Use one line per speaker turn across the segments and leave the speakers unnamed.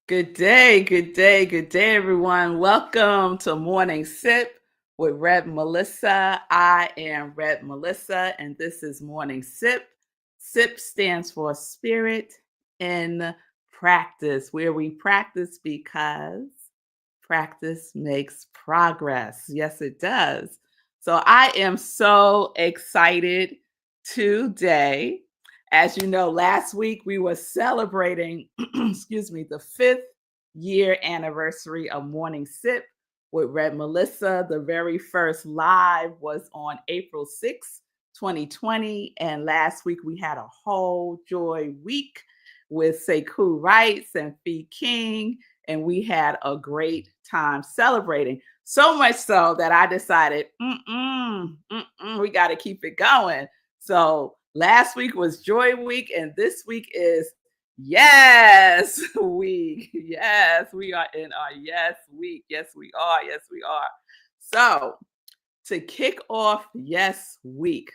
Good day, good day, good day, everyone. Welcome to Morning Sip with Red Melissa. I am Red Melissa, and this is Morning Sip. SIP stands for Spirit in Practice, where we practice because practice makes progress. Yes, it does. So I am so excited today. As you know, last week we were celebrating, excuse me, the 5th-year anniversary of Morning Sip with Red Melissa. The very first live was on April 6th, 2020. And last week we had a whole joy week with Sekou Writes and Fee King. And we had a great time celebrating. So much so that I decided, we got to keep it going. So last week was Joy Week, and this week is Yes Week. Yes, we are in our Yes Week. Yes, we are. Yes, we are. So to kick off Yes Week,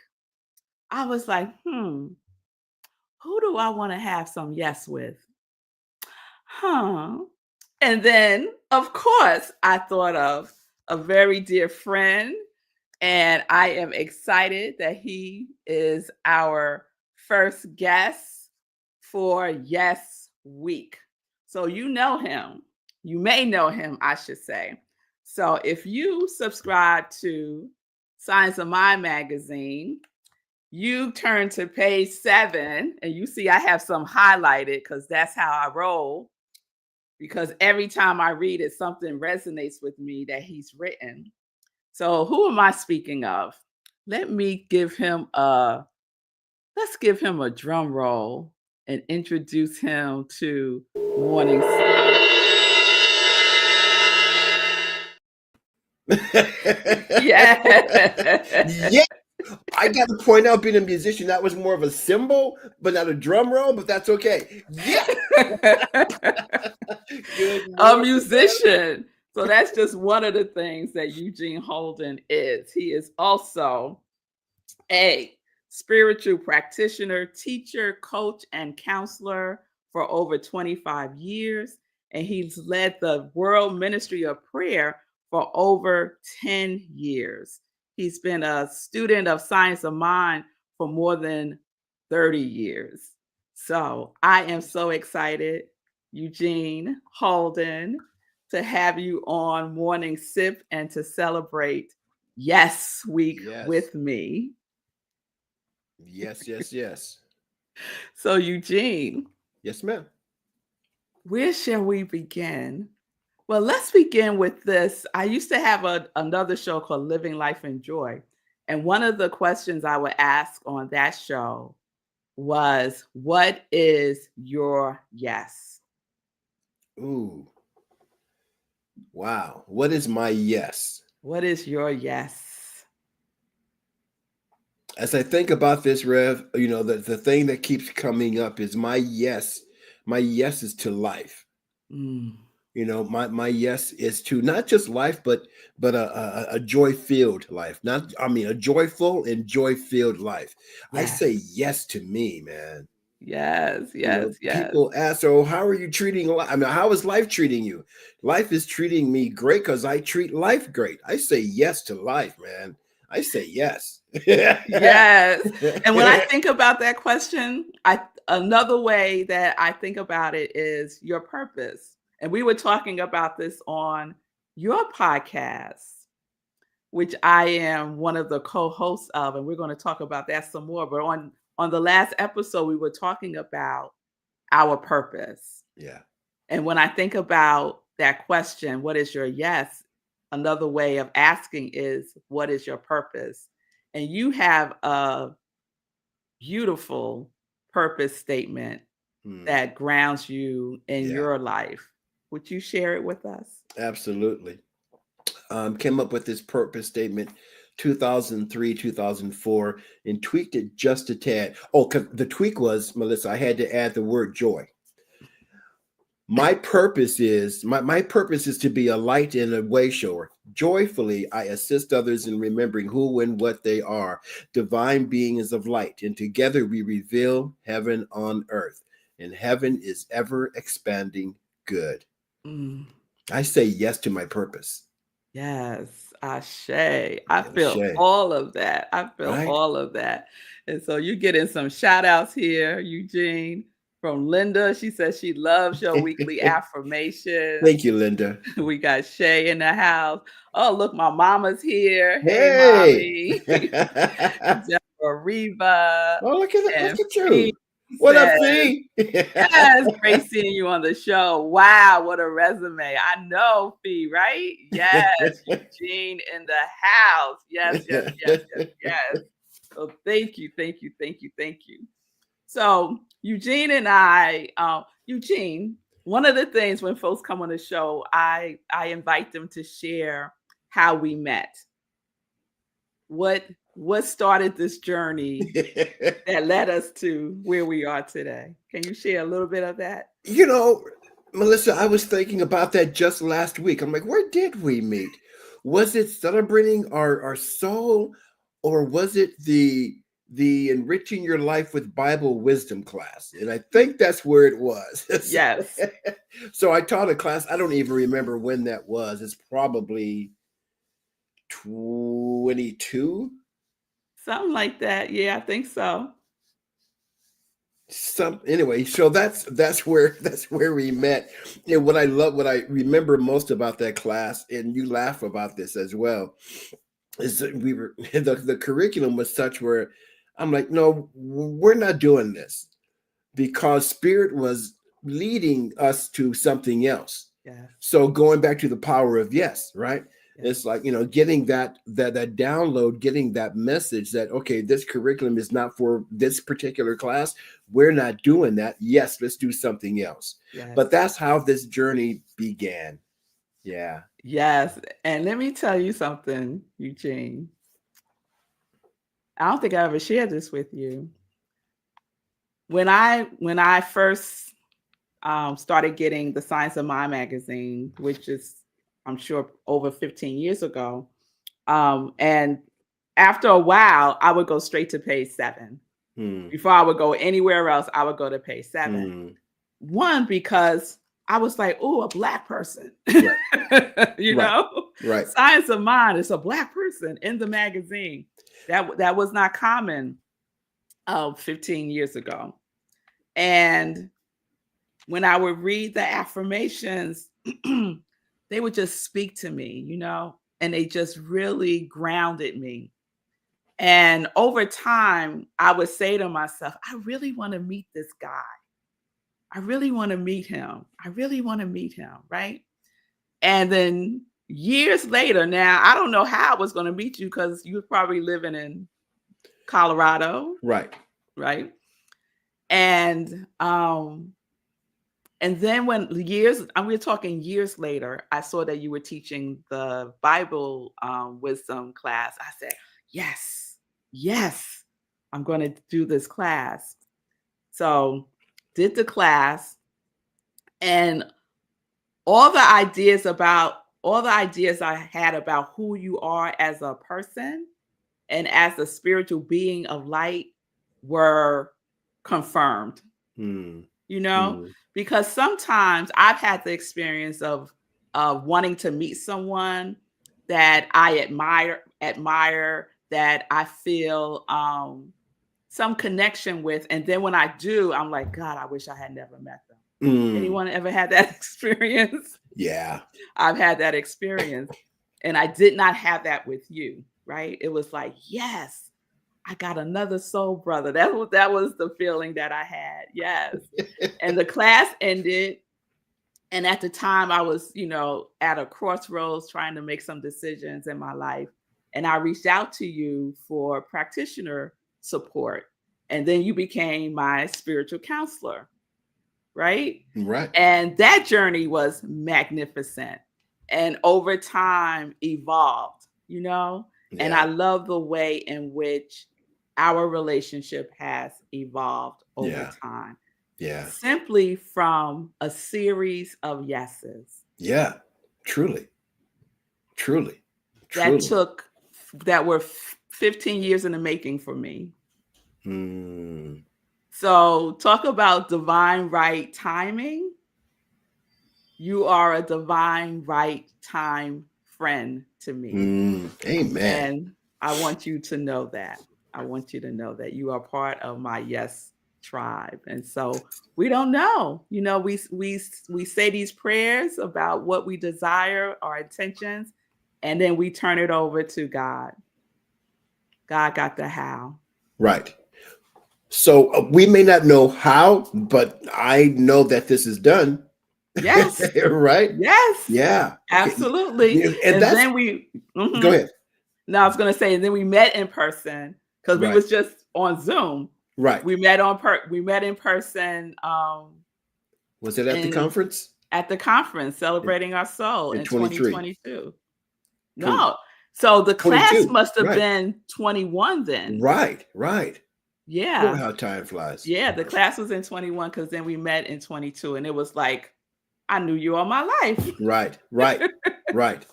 I was like, who do I want to have some yes with? And then, of course, I thought of a very dear friend, and I am excited that he is our first guest for Yes Week. So you know him. You may know him, I should say. So if you subscribe to Science of Mind magazine, you turn to page 7 and you see I have some highlighted because that's how I roll. Because every time I read it, something resonates with me that he's written. So who am I speaking of? Let's give him a drum roll and introduce him to Morning Yeah.
Yeah, I got to point out, being a musician, that was more of a cymbal, but not a drum roll. But that's okay. Yeah, good
A
morning.
musician. So that's just one of the things that Eugene Holden is. He is also a spiritual practitioner, teacher, coach, and counselor for over 25 years. And he's led the World Ministry of Prayer for over 10 years. He's been a student of Science of Mind for more than 30 years. So I am so excited, Eugene Holden, to have you on Morning Sip and to celebrate Yes Week
Yes,
with me.
yes, yes, yes,
So, Eugene,
yes, ma'am.
where shall we begin? Well, let's begin with this. I used to have another show called Living Life in Joy. And one of the questions I would ask on that show was, what is your yes?
Ooh, wow. What is my yes?
What is your yes?
As I think about this, Rev, the thing that keeps coming up is my yes. My yes is to life.
Mm,
My yes is to not just life, but a joy filled life. Not, I mean, a joyful and joy filled life. I say
yes,
yes to me, man.
yes, yes, yes.
People ask, "Oh, how are you treating life? I mean, how is life treating you?" Life is treating me great because I treat life great. I say yes to life, man. I say yes.
Yes. And when I think about that question, another way that I think about it is your purpose. And we were talking about this on your podcast, which I am one of the co-hosts of, and we're going to talk about that some more. But on the last episode, we were talking about our purpose.
Yeah.
And when I think about that question, what is your yes? Another way of asking is, what is your purpose? And you have a beautiful purpose statement
Hmm.
that grounds you in
Yeah.
your life. Would you share it with us?
Absolutely. Came up with this purpose statement 2003, 2004, and tweaked it just a tad. Oh, because the tweak was, Melissa, I had to add the word joy. My purpose is to be a light and a way shower. Joyfully, I assist others in remembering who and what they are, divine beings of light, and together we reveal heaven on earth. And heaven is ever expanding good.
Mm.
I say yes to my purpose.
Yes, Ashe. I
Ashe.
feel all of that. I feel
Right?
all of that. And so you getting some shout outs here, Eugene, from Linda. She says she loves your weekly affirmations.
Thank you, Linda.
We got Shay in the house. Oh, look, my mama's here. Hey,
Hey.
mommy. Deborah Reva
Oh, look at that.
and
Look at
Fee
you. What up,
says,
Fee?
yes, great seeing you on the show. Wow, what a resume. I know, Fee, right? Yes, Eugene in the house. Yes, yes, yes, yes, yes. So thank you, thank you, thank you, thank you. So Eugene and I, Eugene, one of the things when folks come on the show, I invite them to share how we met. What started this journey that led us to where we are today? Can you share a little bit of that?
You know, Melissa, I was thinking about that just last week. I'm like, where did we meet? Was it celebrating our soul, or was it the enriching your life with Bible wisdom class? And I think that's where it was.
Yes.
So I taught a class. I don't even remember when that was. It's probably 22.
Something like that. Yeah, I think so.
Anyway, so that's where we met. And what I remember most about that class, and you laugh about this as well, is that we were the curriculum was such where I'm like, no, we're not doing this, because Spirit was leading us to something else.
Yes.
So going back to the power of yes, right?
Yes.
It's like, getting that download, getting that message that, okay, this curriculum is not for this particular class. We're not doing that. Yes, let's do something else.
Yes.
But that's how this journey began. Yeah.
Yes. And let me tell you something, Eugene. I don't think I ever shared this with you. When I first started getting the Science of Mind magazine, which is, I'm sure, over 15 years ago, and after a while, I would go straight to page 7. Before I would go anywhere else, I would go to page 7. One, because I was like, oh, a Black person,
Right.
you know,
Right.
Science of Mind is a Black person in the magazine. That was not common 15 years ago. And when I would read the affirmations, they would just speak to me, and they just really grounded me. And over time, I would say to myself, I really want to meet this guy. I really want to meet him. I really want to meet him, right? And then years later, now, I don't know how I was going to meet you, because you were probably living in Colorado.
Right.
Right. And then we're talking years later, I saw that you were teaching the Bible wisdom class. I said, yes, I'm going to do this class. So did the class, and all the ideas I had about who you are as a person and as a spiritual being of light were confirmed. Because sometimes I've had the experience of wanting to meet someone that I admire, that I feel some connection with. And then when I do, I'm like, God, I wish I had never met them. Anyone ever had that experience?
Yeah.
I've had that experience. And I did not have that with you, right? It was like, yes, I got another soul brother. That was the feeling that I had. Yes. And the class ended. And at the time I was, at a crossroads trying to make some decisions in my life. And I reached out to you for practitioner support. And then you became my spiritual counselor. Right?
Right.
And that journey was magnificent. And over time evolved,
Yeah.
And I love the way in which our relationship has evolved over time.
Yeah.
Simply from a series of yeses.
Yeah. Truly.
That were 15 years in the making for me. So talk about divine right timing. You are a divine right time friend to me.
Amen.
And I want you to know that. I want you to know that you are part of my yes tribe. And so we don't know. We say these prayers about what we desire, our intentions, and then we turn it over to God. God got the how.
Right. So we may not know how, but I know that this is done.
Yes.
Right?
Yes.
Yeah. Okay.
Absolutely.
And
And
that's,
then we
go ahead.
no, I was gonna say, and then we met in person because we
Right.
was just on Zoom.
Right.
We met in person
Was it at the
in
conference?
at the conference
In,
celebrating our soul
in
in
23.
2022.
20,
No. So the class
22.
must have
Right.
been 21 then.
Right. Right. Oh,
Yeah.
how time flies.
Yeah, the class was in 21 because then we met in 22 and it was like I knew you all my life.
Right. Right. Right.
That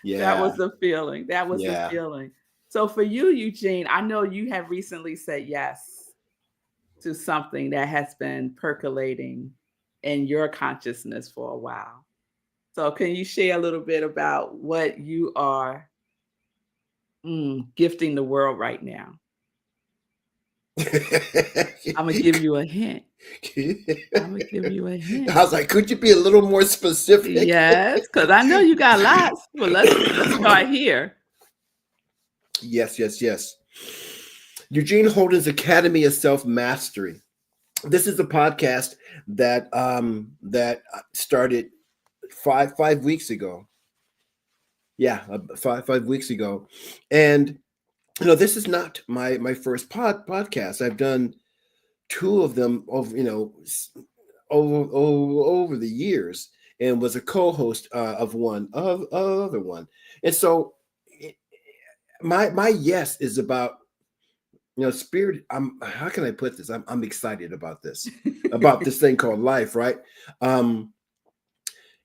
Yeah.
was the feeling. That was the
Yeah.
feeling. So for you, Eugene, I know you have recently said yes to something that has been percolating in your consciousness for a while. So can you share a little bit about what you are gifting the world right now? I'm gonna give you a hint. I'm gonna give you a
I
hint.
was like, could you be a little more specific?
Yes, because I know you got lots. Well, let's start here.
Yes, yes, yes. Eugene Holden's Academy of Self-Mastery. This is a podcast that started five weeks ago. Yeah, 5 weeks ago. And this is not my first podcast. I've done two of them over the years, and was a co-host of one of other one. And so my yes is about spirit. How can I put this? I'm excited about this thing called life, right? And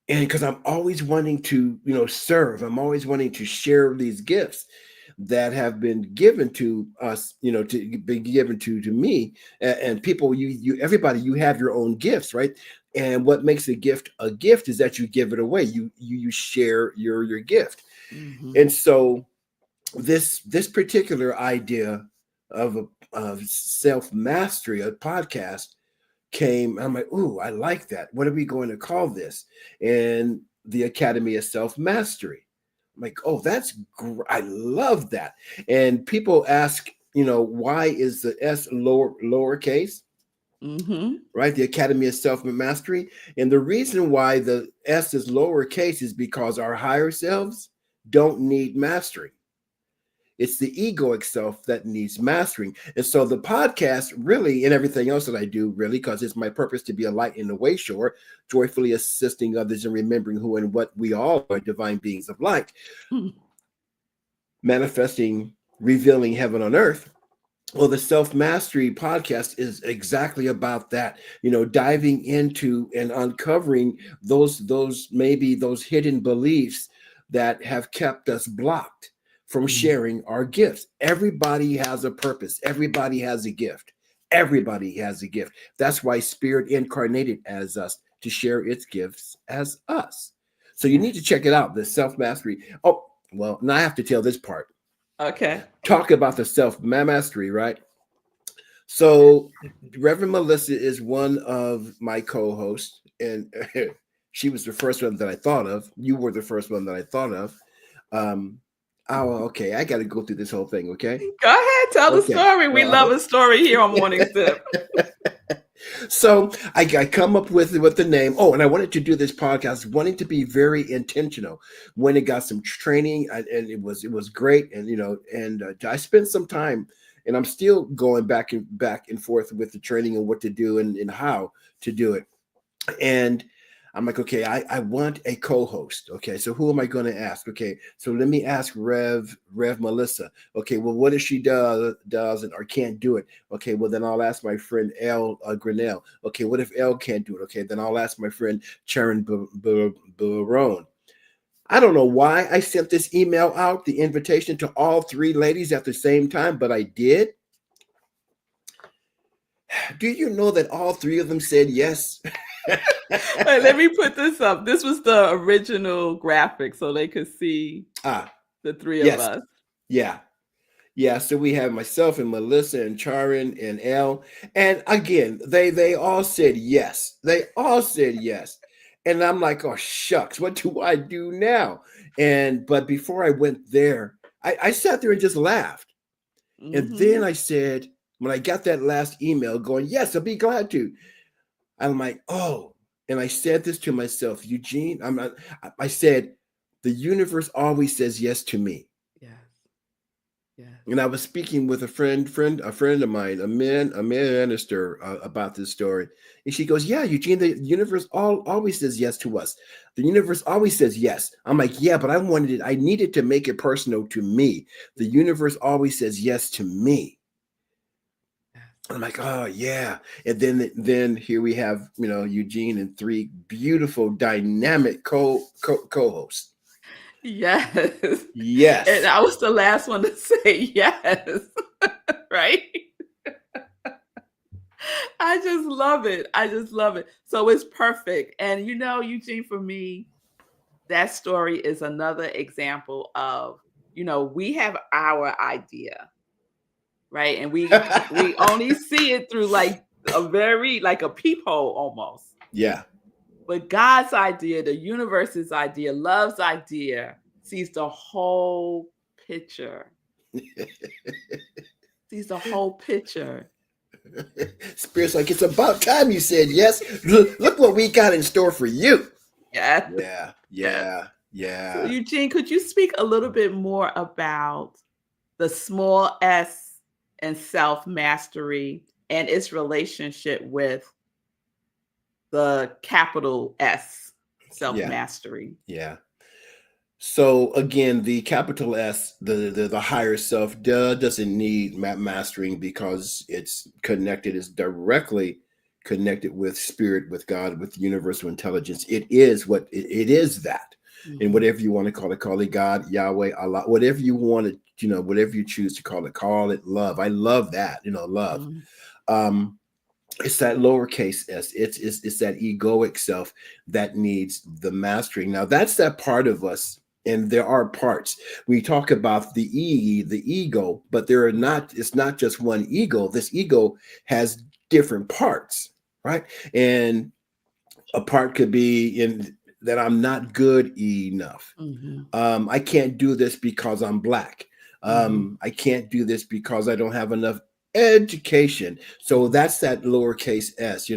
because I'm always wanting to serve, I'm always wanting to share these gifts that have been given to us, to be given to me and people. Everybody, you have your own gifts, right? And what makes a gift is that you give it away. You share your gift.
Mhm.
And so this particular idea of self-mastery, a podcast, came. I'm like, ooh, I like that. What are we going to call this? And the Academy of Self-Mastery. I'm like, oh, that's I love that. And people ask, why is the S lowercase?
Mhm.
Right? The Academy of Self-Mastery. And the reason why the S is lowercase is because our higher selves don't need mastery. It's the egoic self that needs mastering. And so the podcast really, and everything else that I do really, because it's my purpose to be a light in the way shore, joyfully assisting others and remembering who and what we all are, divine beings of light, manifesting, revealing heaven on earth. Well, the self-mastery podcast is exactly about that, diving into and uncovering those hidden beliefs that have kept us blocked from sharing our gifts. Everybody has a purpose. Everybody has a gift. Everybody has a gift. That's why Spirit incarnated as us to share its gifts as us. So you need to check it out, the self-mastery. Oh, well, now I have to tell this part.
Okay.
Talk about the self-mastery, right? So Reverend Melissa is one of my co-hosts, and she was the first one that I thought of. You were the first one that I thought of. Okay. I got to go through this whole thing. Okay.
Go ahead, tell the
Okay.
story. We love a story here on Morning Sip.
So I come up with the name. Oh, and I wanted to do this podcast, wanting to be very intentional. When it got some training, and it was great, and I spent some time, and I'm still going back and forth with the training and what to do and how to do it. And I'm like, okay, I want a co-host. Okay, so who am I going to ask? Okay, so let me ask Rev Melissa. Okay, well, what if she does or can't do it? Okay, well, then I'll ask my friend L Grinnell. Okay, what if L can't do it? Okay, then I'll ask my friend Sharon Barone. I don't know why I sent this email out, the invitation to all three ladies at the same time, but I did. Do you know that all three of them said yes?
Wait, let me put this up. This was the original graphic so they could see the three of
Yes.
us.
Yeah. Yeah, so we have myself and Melissa and Charin and Elle. And again, they all said yes. They all said yes. And I'm like, oh shucks, what do I do now? But before I went there, I sat there and just laughed. And then I said, when I got that last email going, yes, I'll be glad to. I'm like, oh, and I said this to myself, Eugene, I said, the universe always says yes to me.
Yes. Yes.
And I was speaking with a friend of mine, a minister, about this story, and she goes, "Yeah, Eugene, the universe always says yes to us. The universe always says yes." I'm like, "Yeah, but I needed to make it personal to me. The universe always says yes to me." I'm like, "Oh yeah," and then here we have Eugene and three beautiful, dynamic co-hosts.
Yes. And
Yes.
I was the last one to say yes. Right? I just love it. I just love it. So it's perfect. And Eugene, for me, that story is another example of, we have our idea, right? And we only see it through like a peephole almost.
Yeah.
But God's idea, the universe's idea, love's idea sees the whole picture. Sees the whole picture.
Spirit's like, it's about time you said yes. Look what we got in store for you.
Yes.
Yeah,
Yes.
yeah, yeah.
So Eugene, could you speak a little bit more about the small s and self-mastery and its relationship with the capital S, self-mastery?
Yeah. So again, the capital S, the higher self, doesn't need mastering because it's directly connected with spirit, with God, with universal intelligence. It is it is that. And whatever you want to call it God, Yahweh, Allah, whatever you want to, whatever you choose to call it love. I love that, love. It's that lowercase s. It's that egoic self that needs the mastering. Now that's that part of us, and there are parts. We talk about the ego, but there are not. It's not just one ego. This ego has different parts, right? And a part could be in that I'm not good enough. I can't do this because I'm black. I can't do this because I don't have enough education. So that's that lowercase s.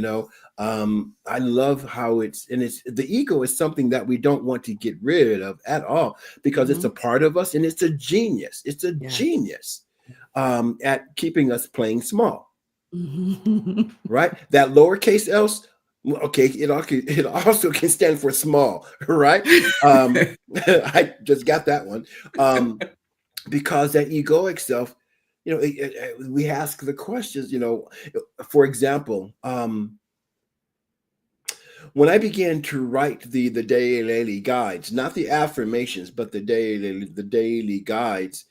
I love how it's the ego is something that we don't want to get rid of at all because it's a part of us and it's a genius. It's a genius at keeping us playing small. Right? That lowercase s. Okay, it also can stand for small, right? I just got that one. Because that egoic self, we ask the questions, for example, when I began to write the daily guides, not the affirmations, but the daily guides,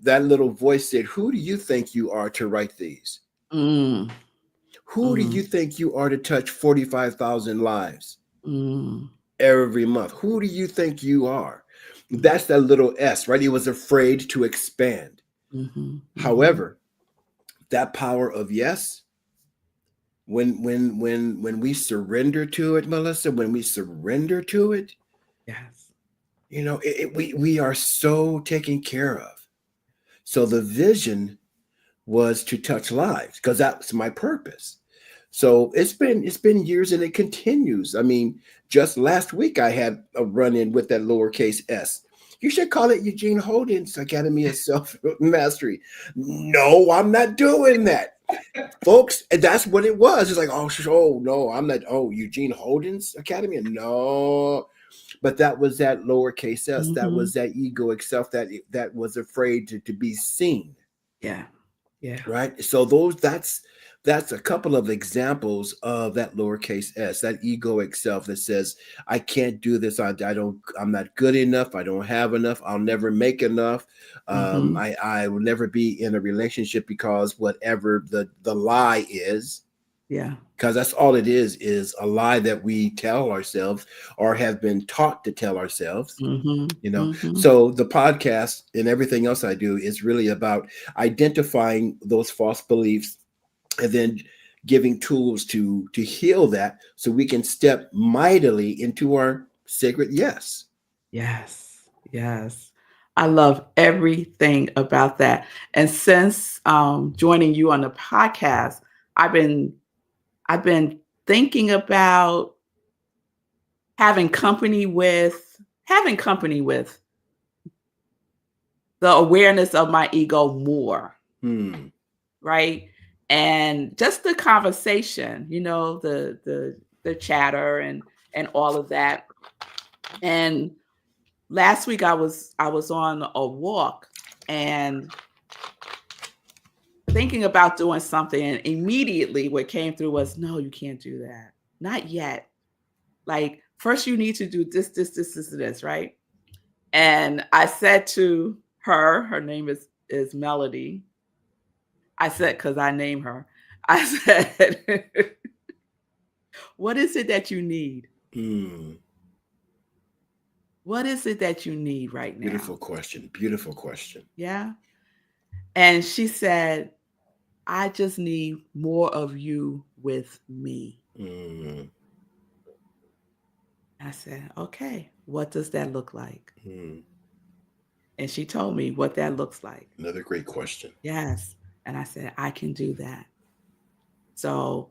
that little voice said, who do you think you are to write these? Who do you think you are to touch 45,000 lives every month? Who do you think you are? That's that little s, right? He was afraid to expand. However, that power of yes, when we surrender to it, Melissa, when we surrender to it,
Yes.
We are so taken care of. So the vision was to touch lives because that's my purpose. So it's been years and it continues. I mean, just last week I had a run-in with that lowercase s. You should call it Eugene Holden's Academy of Self Mastery. No, I'm not doing that, folks. And that's what it was. It's like, oh no, I'm not. Oh, Eugene Holden's Academy. No, but that was that lowercase s. That was that egoic self that was afraid to be seen.
Yeah. Yeah.
Right. So that's a couple of examples of that lowercase s, that egoic self that says, I can't do this. I'm not good enough. I don't have enough. I'll never make enough. I will never be in a relationship because whatever the lie is,
Yeah.
Because that's all it is a lie that we tell ourselves or have been taught to tell ourselves. So the podcast and everything else I do is really about identifying those false beliefs and then giving tools to heal that so we can step mightily into our sacred yes.
Yes. Yes. I love everything about that. And since joining you on the podcast, I've been thinking about having company with the awareness of my ego more, right? And just the conversation, the chatter and all of that. And last week I was on a walk and thinking about doing something, and immediately what came through was, no, you can't do that. Not yet. Like, first you need to do this, right? And I said to her name is Melody. I said, because I name her, I said, what is it that you need? What is it that you need right now?
Beautiful question. Beautiful question.
Yeah. And she said, I just need more of you with me. I said, okay, what does that look like? And she told me what that looks like.
Another great question.
Yes. And I said, I can do that. So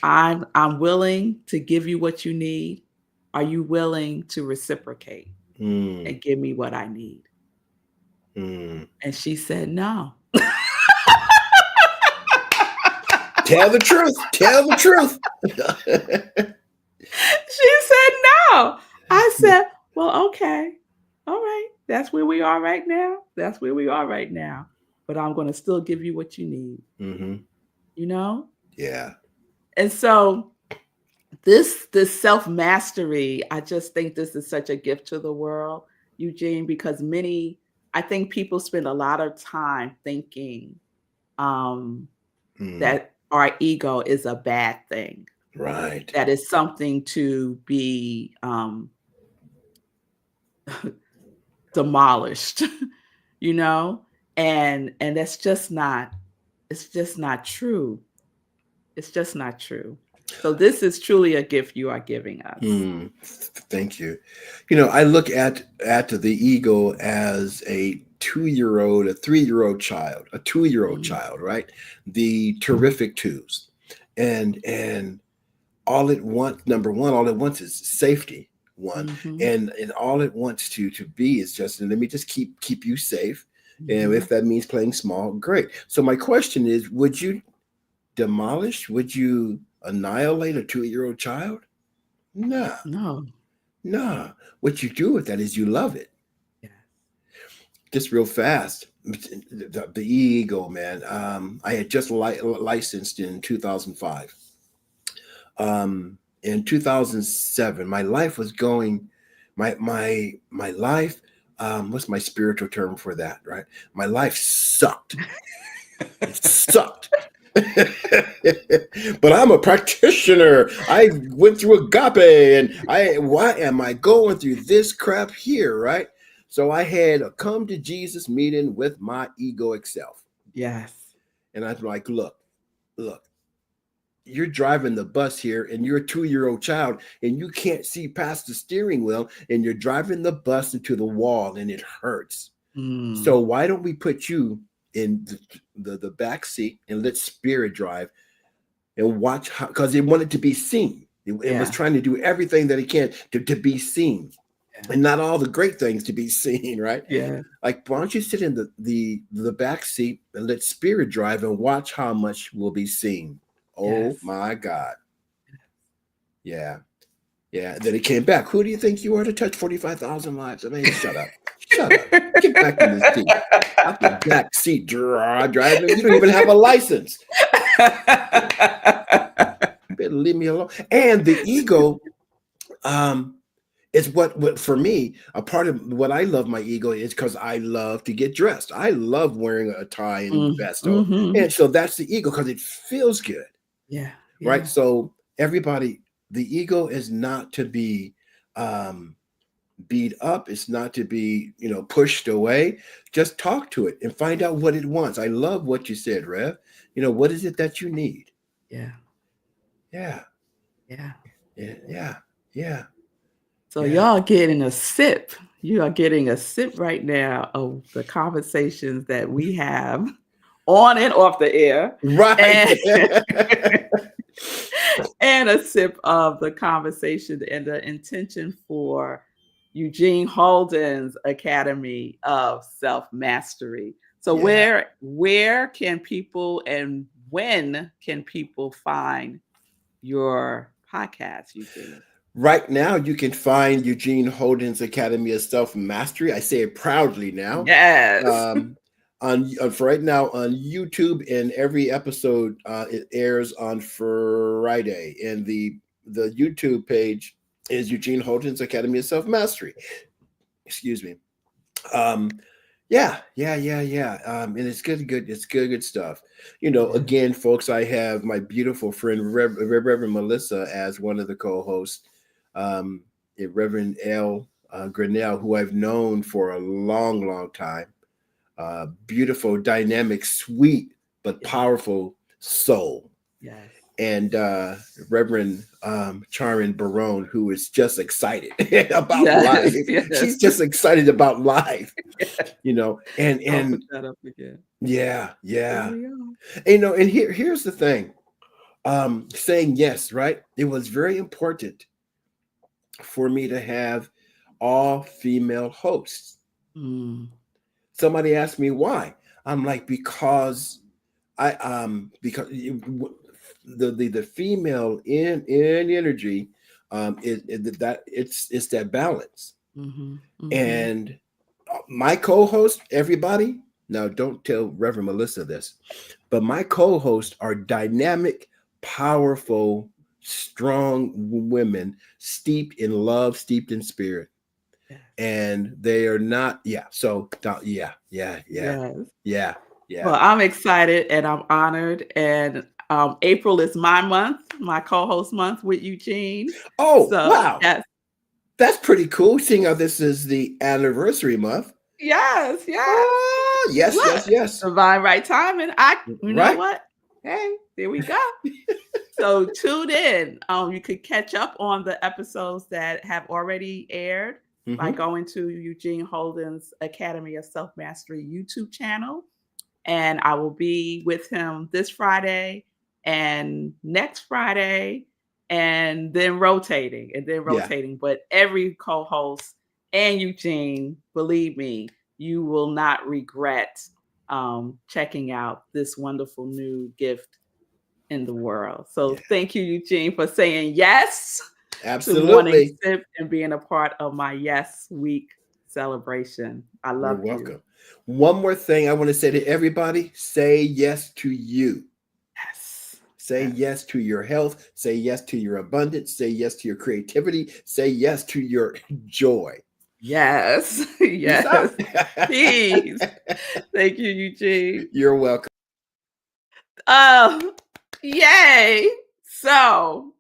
I'm willing to give you what you need. Are you willing to reciprocate and give me what I need? And she said, no.
Tell the truth. Tell the truth.
She said, no. I said, well, okay. All right. That's where we are right now. That's where we are right now. But I'm going to still give you what you need.
Yeah.
And so this self-mastery, I just think this is such a gift to the world, Eugene, because I think people spend a lot of time thinking that our ego is a bad thing.
Right.
That is something to be demolished, and that's just not, it's just not true. It's just not true. So this is truly a gift you are giving us.
Thank you. I look at the ego as a 2-year-old, a 3-year-old child, a 2-year-old child, right? The terrific twos. And all it wants, number one, all it wants is safety. One. And all it wants to be is just, let me just keep you safe. And if that means playing small, great. So my question is, would you demolish? Would you annihilate a 2-year-old child? No. What you do with that is you love it.
Yeah.
Just real fast, the ego, man. I had just licensed in 2005. In 2007, my life was going. My life. What's my spiritual term for that? Right. My life sucked. It sucked. But I'm a practitioner. I went through agape, and why am I going through this crap here, right? So I had a come to Jesus meeting with my egoic self.
Yes.
And I'm like, look, you're driving the bus here, and you're a 2-year-old child, and you can't see past the steering wheel, and you're driving the bus into the wall, and it hurts. So why don't we put you in the back seat and let spirit drive and watch how, because it wanted to be seen. It was trying to do everything that it can to be seen, and not all the great things to be seen, right?
Yeah.
Like, why don't you sit in the back seat and let spirit drive and watch how much will be seen? Oh my God. Yeah. Then it came back. Who do you think you are to touch 45,000 lives? I mean, shut up. Shut up. Get back in the seat. Out the back seat, driving. You don't even have a license. Better leave me alone. And the ego is what for me, a part of what I love my ego is because I love to get dressed. I love wearing a tie and vest on. And so that's the ego because it feels good.
Yeah.
right?
Yeah.
So everybody, the ego is not to be beat up. It's not to be, pushed away. Just talk to it and find out what it wants. I love what you said, Rev. What is it that you need?
Yeah.
Yeah,
Yeah.
yeah, yeah, yeah,
So
yeah.
y'all getting a sip. You are getting a sip right now of the conversations that we have on and off the air.
Right.
And and a sip of the conversation and the intention for Eugene Holden's Academy of Self-Mastery. So
Yeah.
where can people and when can people find your podcast, Eugene?
Right now, you can find Eugene Holden's Academy of Self Mastery. I say it proudly now.
Yes.
Um, for right now on YouTube, and every episode it airs on Friday. And the YouTube page is Eugene Holden's Academy of Self Mastery. Excuse me. Um, yeah. And it's good. It's good stuff.
Yeah.
Again, folks, I have my beautiful friend Reverend Melissa as one of the co-hosts. Um, Reverend L. Grinnell, who I've known for a long, long time. Beautiful, dynamic, sweet, but
Yeah.
powerful soul.
Yes.
And Reverend Charin Barone, who is just excited about life.
Yes.
She's
Yes.
just excited about life, and
I'll put
and
that up again.
yeah,
There
yeah.
we are.
And here's the thing. Saying yes, right? It was very important for me to have all female hosts.
Mm.
Somebody asked me why. I'm like, because the female in energy, it's that balance.
Mhm. Mhm.
And my co-host, everybody, now don't tell Reverend Melissa this, but my co-hosts are dynamic, powerful, strong women, steeped in love, steeped in spirit.
Yes.
And they are not, yeah. So yeah.
Yes.
Yeah.
Well, I'm excited and I'm honored. And April is my month, my co-host month with Eugene.
Oh,
So
wow.
yes,
That's pretty cool. Seeing how this is the anniversary month.
yes.
Oh, yes,
Look,
yes, yes.
divine right timing. You know
Right.
what? Hey, there we go. So tune in. You could catch up on the episodes that have already aired by
Hmm.
going to Eugene Holden's Academy of Self Mastery YouTube channel. And I will be with him this Friday and next Friday, and then rotating and then
Yeah.
rotating. But every co host and Eugene, believe me, you will not regret checking out this wonderful new gift in the world. So
Yeah.
thank you, Eugene, for saying yes to Morning
Absolutely.
Sip and being a part of my Yes Week celebration. I
You're
love you.
welcome. One more thing I want to say to everybody, say yes to you.
Yes.
Say
Yes.
yes to your health. Say yes to your abundance. Say yes to your creativity. Say yes to your joy.
Yes.
Peace out.
Yes. Peace. Thank you, Eugene.
You're welcome.
Oh, yay. So,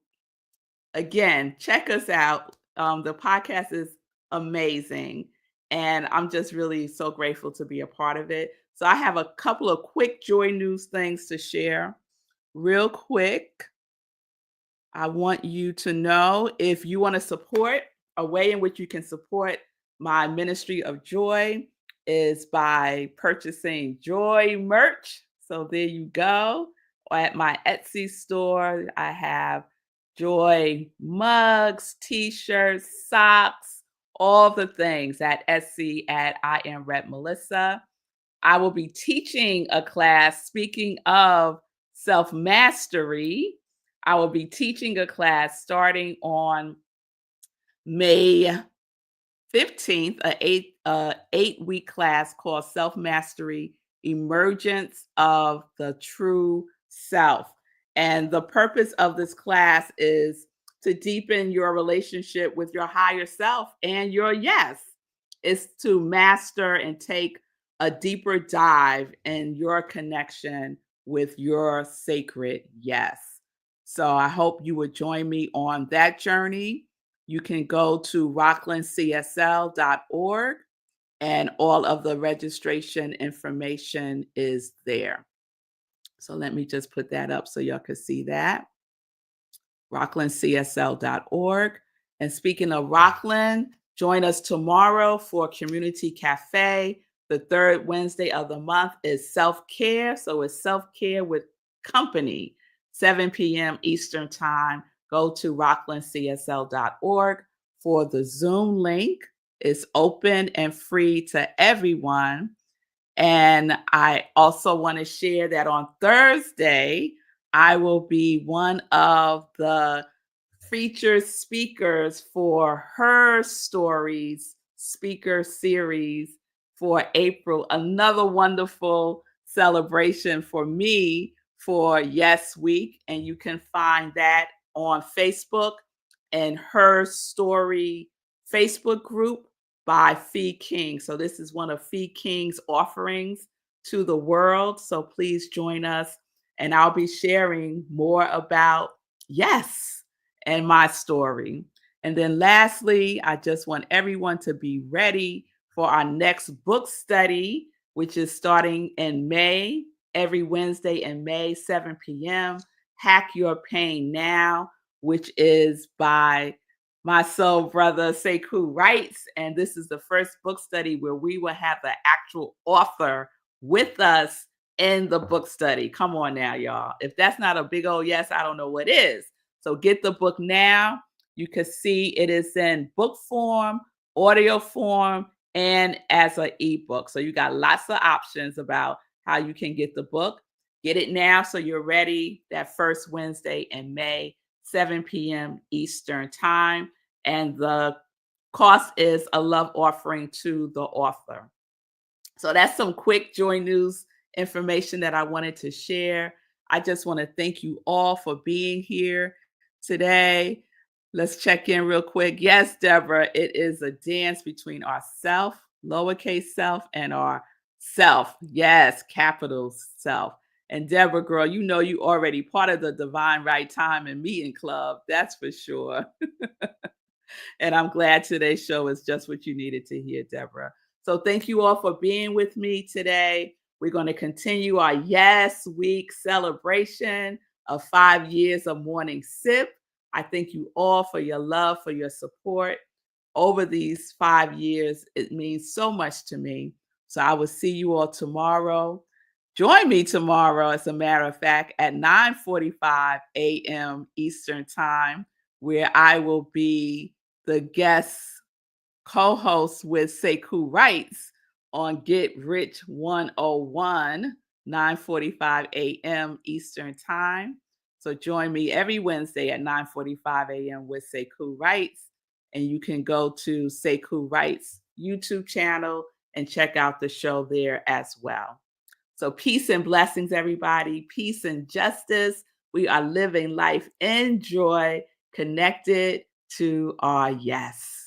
again, check us out. The podcast is amazing. And I'm just really so grateful to be a part of it. So, I have a couple of quick joy news things to share. Real quick, I want you to know if you want to support, a way in which you can support my ministry of joy is by purchasing joy merch. So there you go. At my Etsy store, I have joy mugs, t-shirts, socks, all the things at Etsy at I am Rep Melissa. I will be teaching a class, speaking of self mastery. I will be teaching a class starting on May 15th, eight-week class called Self Mastery Emergence of the True Self. And the purpose of this class is to deepen your relationship with your higher self and your yes. It's to master and take a deeper dive in your connection with your sacred yes. So I hope you would join me on that journey. You can go to rocklandcsl.org, and all of the registration information is there. So let me just put that up so y'all can see that. rocklandcsl.org. And speaking of Rockland, join us tomorrow for Community Cafe. The third Wednesday of the month is self-care. So it's self-care with company, 7 p.m. Eastern Time. Go to rocklandcsl.org for the Zoom link. It's open and free to everyone. And I also want to share that on Thursday, I will be one of the featured speakers for Her Stories speaker series for April. Another wonderful celebration for me for Yes Week. And you can find that on Facebook and Her Story Facebook group by Fee King. So this is one of Fee King's offerings to the world. So please join us, and I'll be sharing more about yes and my story. And then lastly, I just want everyone to be ready for our next book study, which is starting in May, every Wednesday in May, 7 p.m. Hack Your Pain Now, which is by my soul brother Sekou Writes. And this is the first book study where we will have the actual author with us in the book study. Come on now, y'all. If that's not a big old yes, I don't know what is. So get the book now. You can see it is in book form, audio form, and as an ebook. So you got lots of options about how you can get the book. Get it now so you're ready that first Wednesday in May, 7 p.m. Eastern Time. And the cost is a love offering to the author. So that's some quick Joy News information that I wanted to share. I just want to thank you all for being here today. Let's check in real quick. Yes, Deborah, it is a dance between our self, lowercase self, and our self. Yes, capital self. And Deborah, girl, you know you already part of the Divine Right Time and Meeting Club. That's for sure. And I'm glad today's show is just what you needed to hear, Deborah. So thank you all for being with me today. We're going to continue our Yes Week celebration of 5 years of Morning Sip. I thank you all for your love, for your support over these 5 years. It means so much to me. So I will see you all tomorrow. Join me tomorrow, as a matter of fact, at 9:45 a.m. Eastern Time, where I will be the guest co-host with Sekou Writes on Get Rich 101, 9:45 a.m. Eastern Time. So join me every Wednesday at 9:45 a.m. with Sekou Writes. And you can go to Sekou Writes YouTube channel and check out the show there as well. So peace and blessings, everybody. Peace and justice. We are living life in joy, connected to our yes.